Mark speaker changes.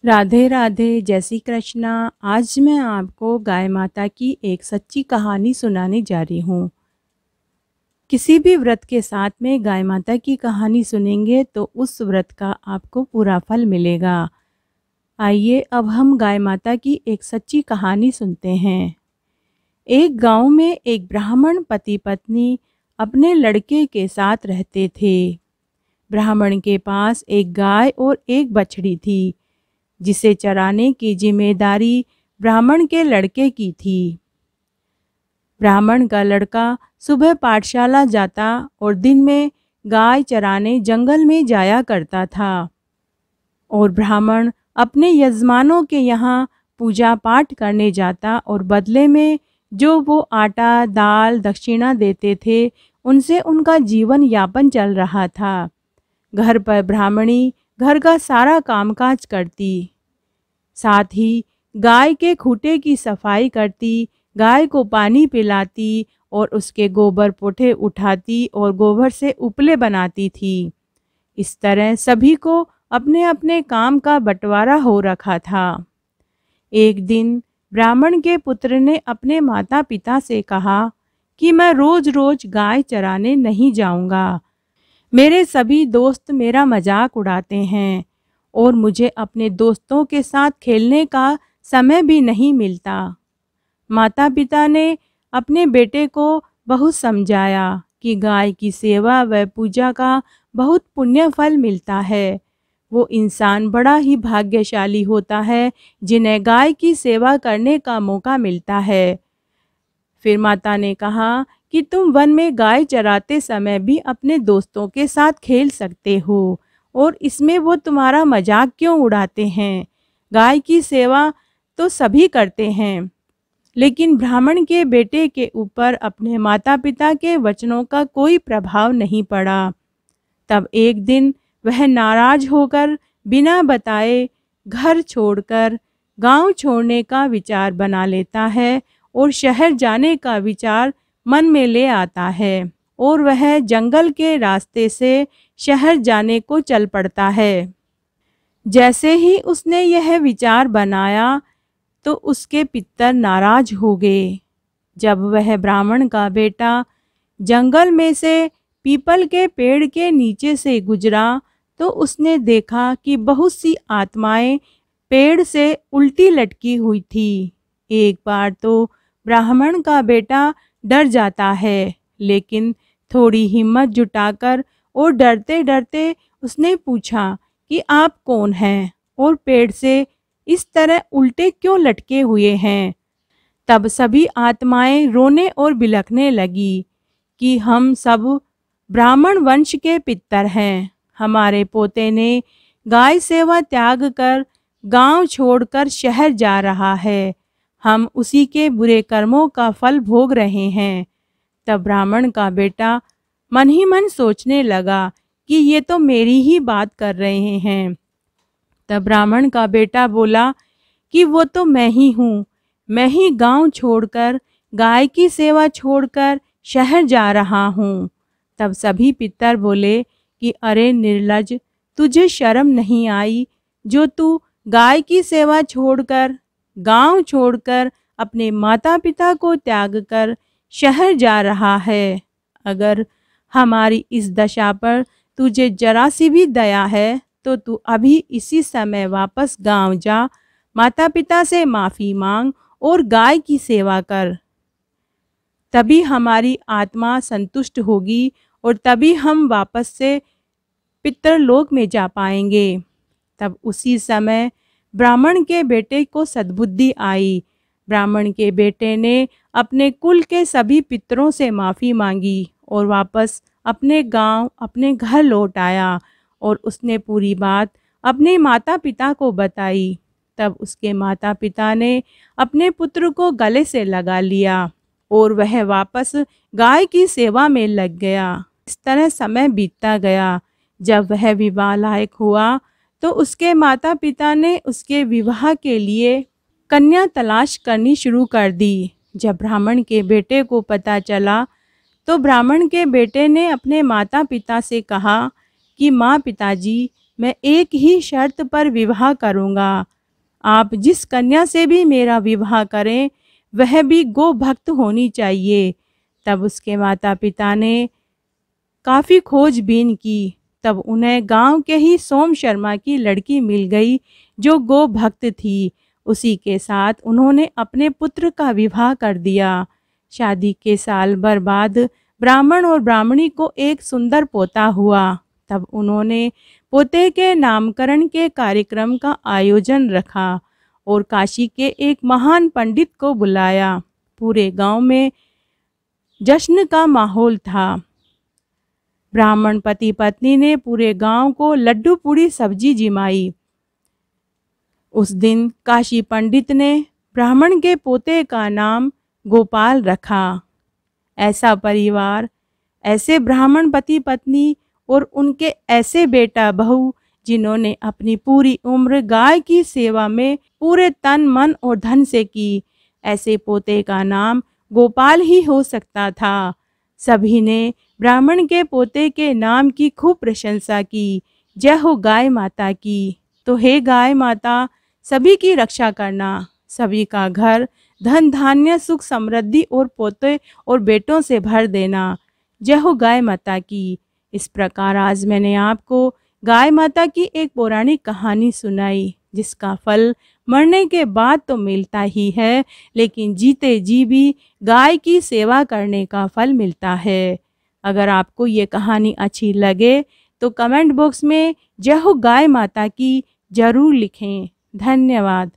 Speaker 1: राधे राधे, जय श्री कृष्णा। आज मैं आपको गाय माता की एक सच्ची कहानी सुनाने जा रही हूँ। किसी भी व्रत के साथ में गाय माता की कहानी सुनेंगे तो उस व्रत का आपको पूरा फल मिलेगा। आइए अब हम गाय माता की एक सच्ची कहानी सुनते हैं। एक गांव में एक ब्राह्मण पति पत्नी अपने लड़के के साथ रहते थे। ब्राह्मण के पास एक गाय और एक बछड़ी थी, जिसे चराने की जिम्मेदारी ब्राह्मण के लड़के की थी। ब्राह्मण का लड़का सुबह पाठशाला जाता और दिन में गाय चराने जंगल में जाया करता था, और ब्राह्मण अपने यजमानों के यहाँ पूजा पाठ करने जाता और बदले में जो वो आटा दाल दक्षिणा देते थे, उनसे उनका जीवन यापन चल रहा था। घर पर ब्राह्मणी घर का सारा कामकाज करती, साथ ही गाय के खूंटे की सफाई करती, गाय को पानी पिलाती और उसके गोबर पोठे उठाती और गोबर से उपले बनाती थी। इस तरह सभी को अपने अपने काम का बंटवारा हो रखा था। एक दिन ब्राह्मण के पुत्र ने अपने माता पिता से कहा कि मैं रोज रोज गाय चराने नहीं जाऊंगा। मेरे सभी दोस्त मेरा मजाक उड़ाते हैं और मुझे अपने दोस्तों के साथ खेलने का समय भी नहीं मिलता। माता पिता ने अपने बेटे को बहुत समझाया कि गाय की सेवा व पूजा का बहुत पुण्य फल मिलता है। वो इंसान बड़ा ही भाग्यशाली होता है जिन्हें गाय की सेवा करने का मौका मिलता है। फिर माता ने कहा कि तुम वन में गाय चराते समय भी अपने दोस्तों के साथ खेल सकते हो, और इसमें वो तुम्हारा मजाक क्यों उड़ाते हैं। गाय की सेवा तो सभी करते हैं। लेकिन ब्राह्मण के बेटे के ऊपर अपने माता पिता के वचनों का कोई प्रभाव नहीं पड़ा। तब एक दिन वह नाराज होकर बिना बताए घर छोड़कर गांव छोड़ने का विचार बना लेता है और शहर जाने का विचार मन में ले आता है, और वह जंगल के रास्ते से शहर जाने को चल पड़ता है। जैसे ही उसने यह विचार बनाया तो उसके पितर नाराज हो गए। जब वह ब्राह्मण का बेटा जंगल में से पीपल के पेड़ के नीचे से गुजरा तो उसने देखा कि बहुत सी आत्माएं पेड़ से उल्टी लटकी हुई थी। एक बार तो ब्राह्मण का बेटा डर जाता है, लेकिन थोड़ी हिम्मत जुटाकर और डरते डरते उसने पूछा कि आप कौन हैं और पेड़ से इस तरह उल्टे क्यों लटके हुए हैं। तब सभी आत्माएं रोने और बिलखने लगी कि हम सब ब्राह्मण वंश के पितर हैं। हमारे पोते ने गाय सेवा त्याग कर गांव छोड़कर शहर जा रहा है। हम उसी के बुरे कर्मों का फल भोग रहे हैं। तब ब्राह्मण का बेटा मन ही मन सोचने लगा कि ये तो मेरी ही बात कर रहे हैं। तब ब्राह्मण का बेटा बोला कि वो तो मैं ही हूँ। मैं ही गांव छोड़कर गाय की सेवा छोड़कर शहर जा रहा हूँ। तब सभी पितर बोले कि अरे निर्लज, तुझे शर्म नहीं आई जो तू गाय की सेवा छोड़कर गांव छोड़कर अपने माता पिता को त्याग कर शहर जा रहा है। अगर हमारी इस दशा पर तुझे जरा सी भी दया है तो तू अभी इसी समय वापस गांव जा, माता पिता से माफ़ी मांग और गाय की सेवा कर। तभी हमारी आत्मा संतुष्ट होगी और तभी हम वापस से पितरलोक में जा पाएंगे। तब उसी समय ब्राह्मण के बेटे को सद्बुद्धि आई। ब्राह्मण के बेटे ने अपने कुल के सभी पितरों से माफ़ी मांगी और वापस अपने गांव अपने घर लौट आया, और उसने पूरी बात अपने माता पिता को बताई। तब उसके माता पिता ने अपने पुत्र को गले से लगा लिया और वह वापस गाय की सेवा में लग गया। इस तरह समय बीतता गया। जब वह विवाह लायक हुआ तो उसके माता पिता ने उसके विवाह के लिए कन्या तलाश करनी शुरू कर दी। जब ब्राह्मण के बेटे को पता चला तो ब्राह्मण के बेटे ने अपने माता पिता से कहा कि माँ पिताजी, मैं एक ही शर्त पर विवाह करूँगा। आप जिस कन्या से भी मेरा विवाह करें वह भी गो भक्त होनी चाहिए। तब उसके माता पिता ने काफ़ी खोजबीन की। तब उन्हें गांव के ही सोम शर्मा की लड़की मिल गई जो गो भक्त थी। उसी के साथ उन्होंने अपने पुत्र का विवाह कर दिया। शादी के साल भर बाद ब्राह्मण और ब्राह्मणी को एक सुंदर पोता हुआ। तब उन्होंने पोते के नामकरण के कार्यक्रम का आयोजन रखा और काशी के एक महान पंडित को बुलाया। पूरे गांव में जश्न का माहौल था। ब्राह्मण पति पत्नी ने पूरे गांव को लड्डू पूड़ी सब्जी जिमाई। उस दिन काशी पंडित ने ब्राह्मण के पोते का नाम गोपाल रखा। ऐसा परिवार, ऐसे ब्राह्मण पति पत्नी और उनके ऐसे बेटा बहू जिन्होंने अपनी पूरी उम्र गाय की सेवा में पूरे तन मन और धन से की, ऐसे पोते का नाम गोपाल ही हो सकता था। सभी ने ब्राह्मण के पोते के नाम की खूब प्रशंसा की। जय हो गाय माता की। तो हे गाय माता, सभी की रक्षा करना, सभी का घर धन धान्य सुख समृद्धि और पोते और बेटों से भर देना। जय हो गाय माता की। इस प्रकार आज मैंने आपको गाय माता की एक पौराणिक कहानी सुनाई, जिसका फल मरने के बाद तो मिलता ही है, लेकिन जीते जी भी गाय की सेवा करने का फल मिलता है। अगर आपको ये कहानी अच्छी लगे तो कमेंट बॉक्स में जय हो गाय माता की ज़रूर लिखें। धन्यवाद।